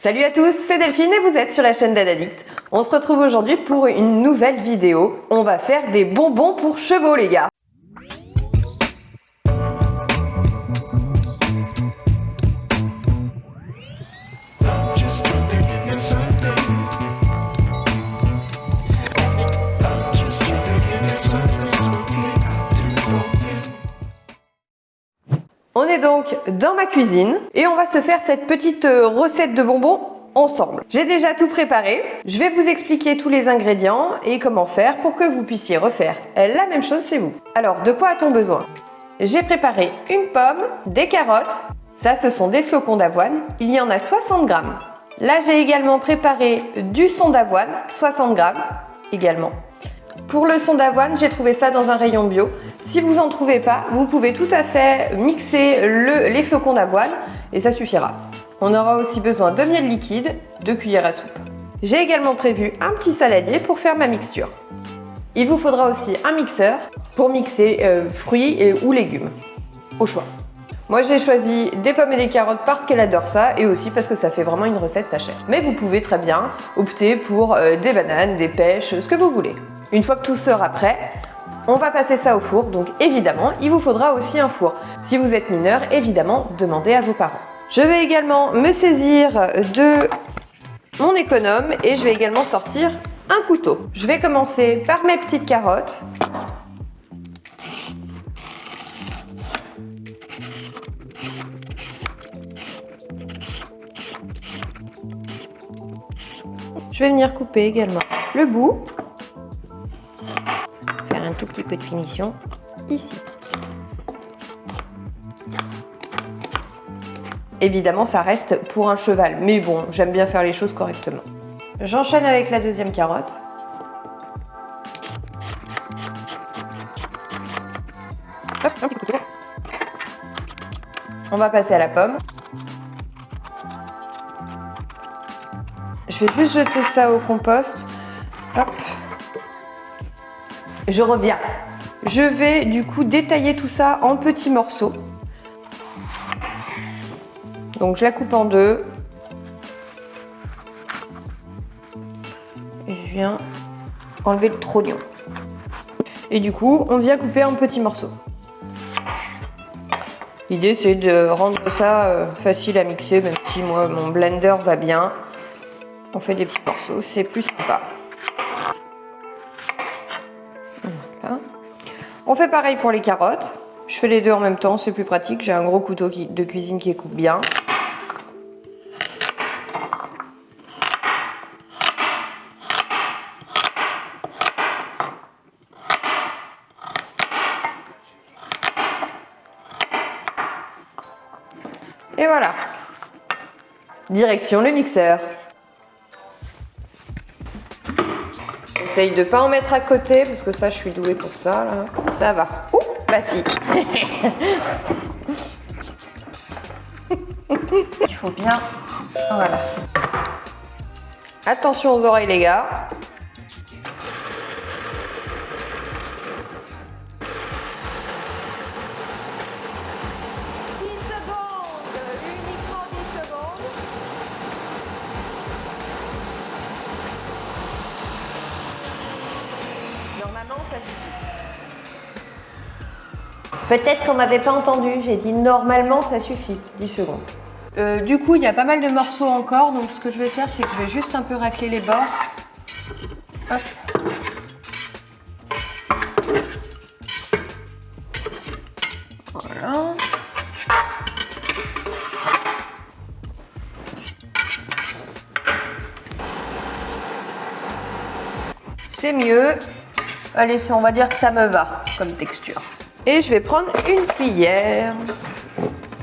Salut à tous, c'est Delphine et vous êtes sur la chaîne d'Adaddict. On se retrouve aujourd'hui pour une nouvelle vidéo. On va faire des bonbons pour chevaux les gars. On est donc dans ma cuisine et on va se faire cette petite recette de bonbons ensemble. J'ai déjà tout préparé, je vais vous expliquer tous les ingrédients et comment faire pour que vous puissiez refaire la même chose chez vous. Alors, de quoi a-t-on besoin? J'ai préparé une pomme, des carottes, ça ce sont des flocons d'avoine, il y en a 60 grammes. Là j'ai également préparé du son d'avoine, 60 grammes également. Pour le son d'avoine, j'ai trouvé ça dans un rayon bio. Si vous n'en trouvez pas, vous pouvez tout à fait mixer les flocons d'avoine et ça suffira. On aura aussi besoin de miel liquide, 2 cuillères à soupe. J'ai également prévu un petit saladier pour faire ma mixture. Il vous faudra aussi un mixeur pour mixer fruits ou légumes, au choix. Moi j'ai choisi des pommes et des carottes parce qu'elle adore ça et aussi parce que ça fait vraiment une recette pas chère. Mais vous pouvez très bien opter pour des bananes, des pêches, ce que vous voulez. Une fois que tout sera prêt, on va passer ça au four. Donc évidemment, il vous faudra aussi un four. Si vous êtes mineur, évidemment, demandez à vos parents. Je vais également me saisir de mon économe et je vais également sortir un couteau. Je vais commencer par mes petites carottes. Je vais venir couper également le bout. Faire un tout petit peu de finition ici. Évidemment, ça reste pour un cheval, mais bon, j'aime bien faire les choses correctement. J'enchaîne avec la deuxième carotte. Hop, un petit couteau. On va passer à la pomme. Je vais juste jeter ça au compost. Hop. Je reviens. Je vais du coup détailler tout ça en petits morceaux. Donc je la coupe en deux. Et je viens enlever le trognon. Et du coup, on vient couper en petits morceaux. L'idée c'est de rendre ça facile à mixer, même si moi mon blender va bien. On fait des petits morceaux, c'est plus sympa. Voilà. On fait pareil pour les carottes. Je fais les deux en même temps, c'est plus pratique. J'ai un gros couteau de cuisine qui coupe bien. Et voilà. Direction le mixeur. Essaye de pas en mettre à côté parce que ça je suis douée pour ça là. Ça va. Ouh, bah si. Il faut bien. Voilà. Attention aux oreilles les gars. Normalement, ça suffit. Peut-être qu'on m'avait pas entendu, j'ai dit normalement ça suffit, 10 secondes. Du coup, il y a pas mal de morceaux encore, donc ce que je vais faire, c'est que je vais juste un peu racler les bords. Hop. Voilà. C'est mieux. Allez, on va dire que ça me va comme texture. Et je vais prendre une cuillère.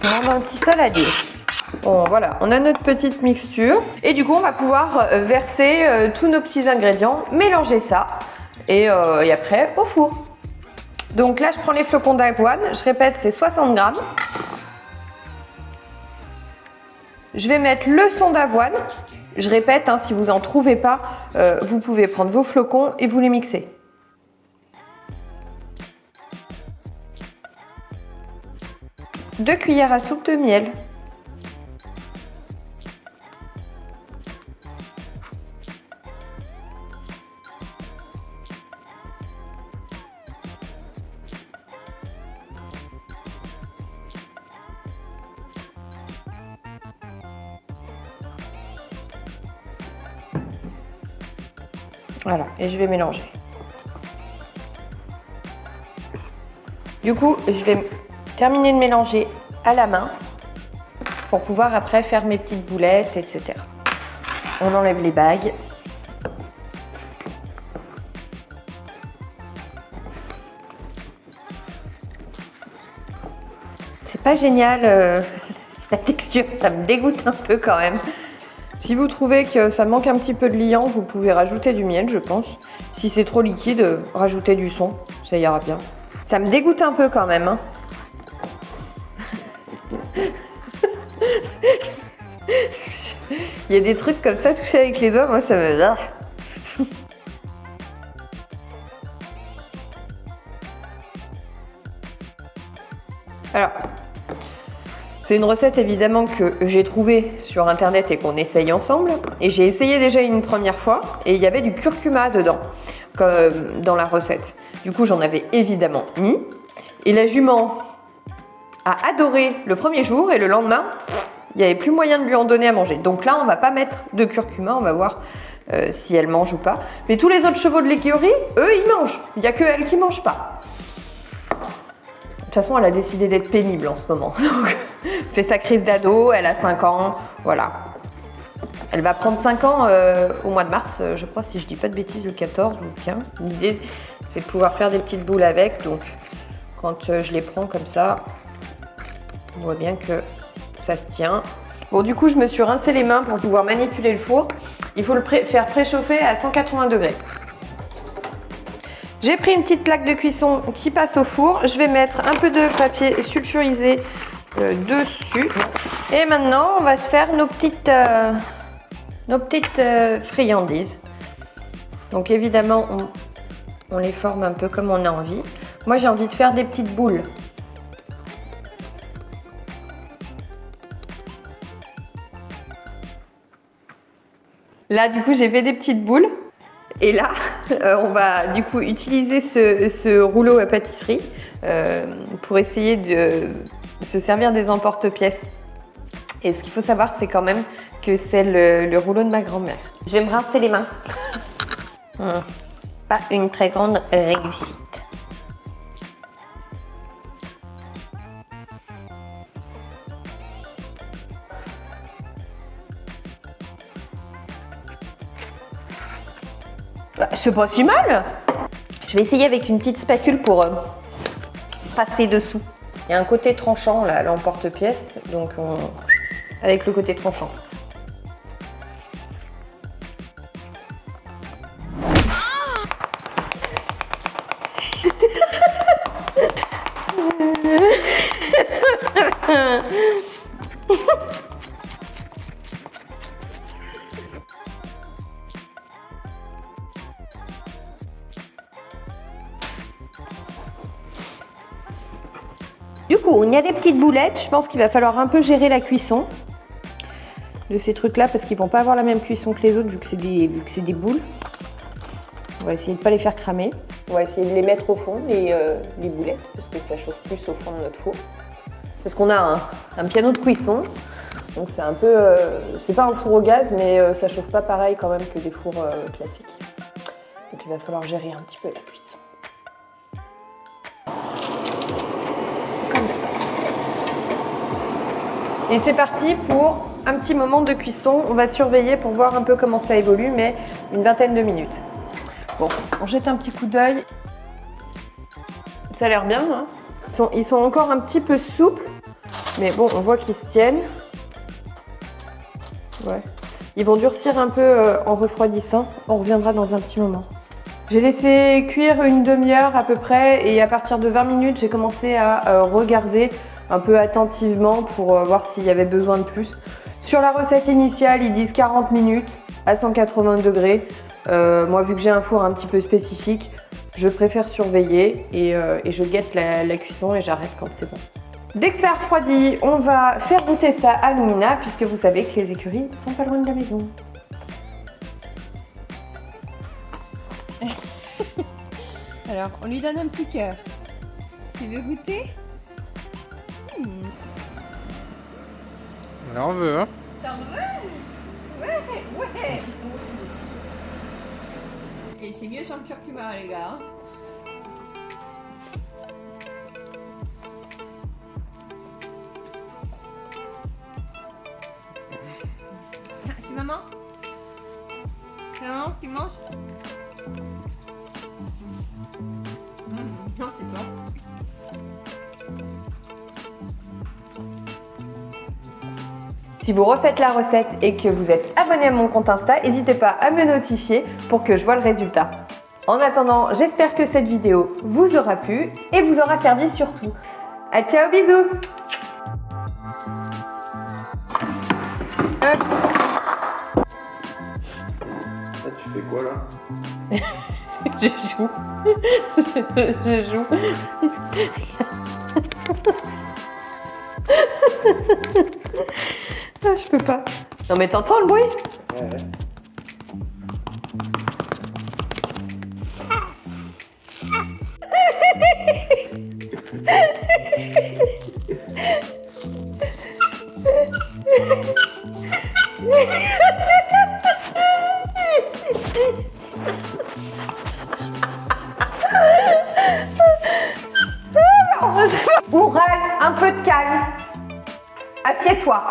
Prendre un petit saladier. Bon, voilà, on a notre petite mixture. Et du coup, on va pouvoir verser tous nos petits ingrédients, mélanger ça. Et après, au four. Donc là, je prends les flocons d'avoine. Je répète, c'est 60 grammes. Je vais mettre le son d'avoine. Je répète, hein, si vous n'en trouvez pas, vous pouvez prendre vos flocons et vous les mixer. Deux cuillères à soupe de miel. Voilà, et je vais mélanger. Du coup, je vais terminer de mélanger à la main pour pouvoir après faire mes petites boulettes, etc. On enlève les bagues. C'est pas génial la texture, ça me dégoûte un peu quand même. Si vous trouvez que ça manque un petit peu de liant, vous pouvez rajouter du miel, je pense. Si c'est trop liquide, rajoutez du son, ça ira bien. Ça me dégoûte un peu quand même. Hein. Il y a des trucs comme ça touchés avec les doigts, moi ça me... Alors, c'est une recette évidemment que j'ai trouvée sur internet et qu'on essaye ensemble. Et j'ai essayé déjà une première fois et il y avait du curcuma dedans, comme dans la recette. Du coup, j'en avais évidemment mis. Et la jument a adoré le premier jour et le lendemain, il n'y avait plus moyen de lui en donner à manger. Donc là, on va pas mettre de curcuma, on va voir si elle mange ou pas. Mais tous les autres chevaux de l'écurie, eux, ils mangent. Il n'y a que elle qui mange pas. De toute façon, elle a décidé d'être pénible en ce moment. Donc, fait sa crise d'ado, elle a 5 ans, voilà. Elle va prendre 5 ans au mois de mars, je crois, si je dis pas de bêtises, le 14 ou le 15. L'idée, c'est de pouvoir faire des petites boules avec. Donc, quand je les prends comme ça, on voit bien que ça se tient. Bon, du coup, je me suis rincé les mains pour pouvoir manipuler le four. Il faut le faire préchauffer à 180 degrés. J'ai pris une petite plaque de cuisson qui passe au four. Je vais mettre un peu de papier sulfurisé dessus. Et maintenant, on va se faire nos petites friandises. Donc évidemment, on les forme un peu comme on a envie. Moi, j'ai envie de faire des petites boules. Là, du coup, j'ai fait des petites boules. Et là, on va du coup utiliser ce rouleau à pâtisserie pour essayer de se servir des emporte-pièces. Et ce qu'il faut savoir, c'est quand même que c'est le rouleau de ma grand-mère. Je vais me rincer les mains. Pas une très grande réussite. C'est pas si mal. Je vais essayer avec une petite spatule pour passer dessous. Il y a un côté tranchant là, l'emporte-pièce, donc avec le côté tranchant. Du coup, on y a des petites boulettes. Je pense qu'il va falloir un peu gérer la cuisson de ces trucs-là parce qu'ils vont pas avoir la même cuisson que les autres vu que c'est des boules. On va essayer de ne pas les faire cramer. On va essayer de les mettre au fond, les boulettes, parce que ça chauffe plus au fond de notre four. Parce qu'on a un piano de cuisson, donc c'est un peu... c'est pas un four au gaz, mais ça chauffe pas pareil quand même que des fours classiques. Donc il va falloir gérer un petit peu la cuisson. Comme ça. Et c'est parti pour un petit moment de cuisson. On va surveiller pour voir un peu comment ça évolue, mais une vingtaine de minutes. Bon, on jette un petit coup d'œil. Ça a l'air bien, hein. Ils sont encore un petit peu souples, mais bon, on voit qu'ils se tiennent. Ouais. Ils vont durcir un peu en refroidissant. On reviendra dans un petit moment. J'ai laissé cuire une demi-heure à peu près et à partir de 20 minutes, j'ai commencé à regarder un peu attentivement pour voir s'il y avait besoin de plus. Sur la recette initiale, ils disent 40 minutes à 180 degrés. Moi, vu que j'ai un four un petit peu spécifique, je préfère surveiller et je guette la cuisson et j'arrête quand c'est bon. Dès que ça a refroidi, on va faire goûter ça à Lumina puisque vous savez que les écuries sont pas loin de la maison. Alors, on lui donne un petit cœur. Tu veux goûter? On en veut, hein? T'en veux? Ouais, ouais. Et c'est mieux sans le curcuma, les gars. C'est maman? C'est maman qui mange? Non, c'est toi. Si vous refaites la recette et que vous êtes abonné à mon compte Insta, n'hésitez pas à me notifier pour que je vois le résultat. En attendant, j'espère que cette vidéo vous aura plu et vous aura servi surtout. À ciao, bisous! Là, tu fais quoi là? Je joue. Je joue. Ah, je peux pas. Non mais t'entends le bruit? Ouais. Oural, un peu de calme. Assieds-toi.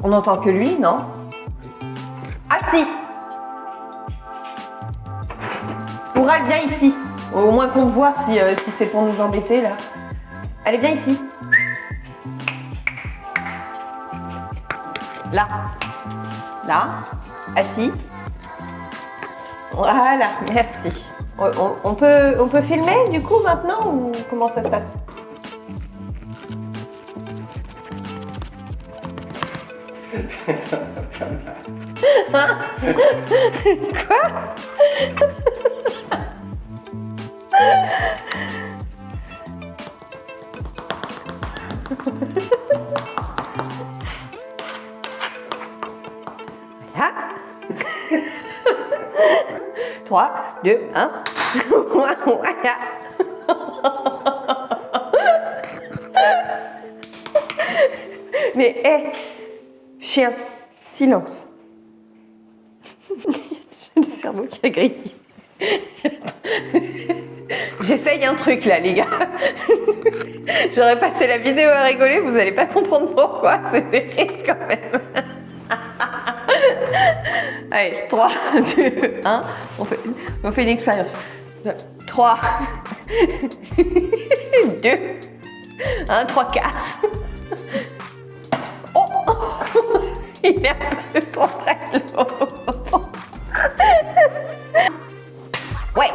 On n'entend que lui, non? Assis. Oural, viens ici. Au moins qu'on te voit si c'est pour nous embêter là. Allez, viens ici. Là. Là. Assis. Voilà, merci. On peut filmer du coup maintenant ou comment ça se passe? Hein? Quoi? Là. 3, 2, 1. Voilà. Mais hé, chien, silence. J'ai le cerveau qui a grillé. J'essaye un truc là, les gars. J'aurais passé la vidéo à rigoler, vous allez pas comprendre pourquoi. C'est terrible quand même. Allez, 3, 2, 1. On fait une expérience. 3, 2, 1, 3 quarts. Oh, il est un peu trop près de l'eau. Ouais.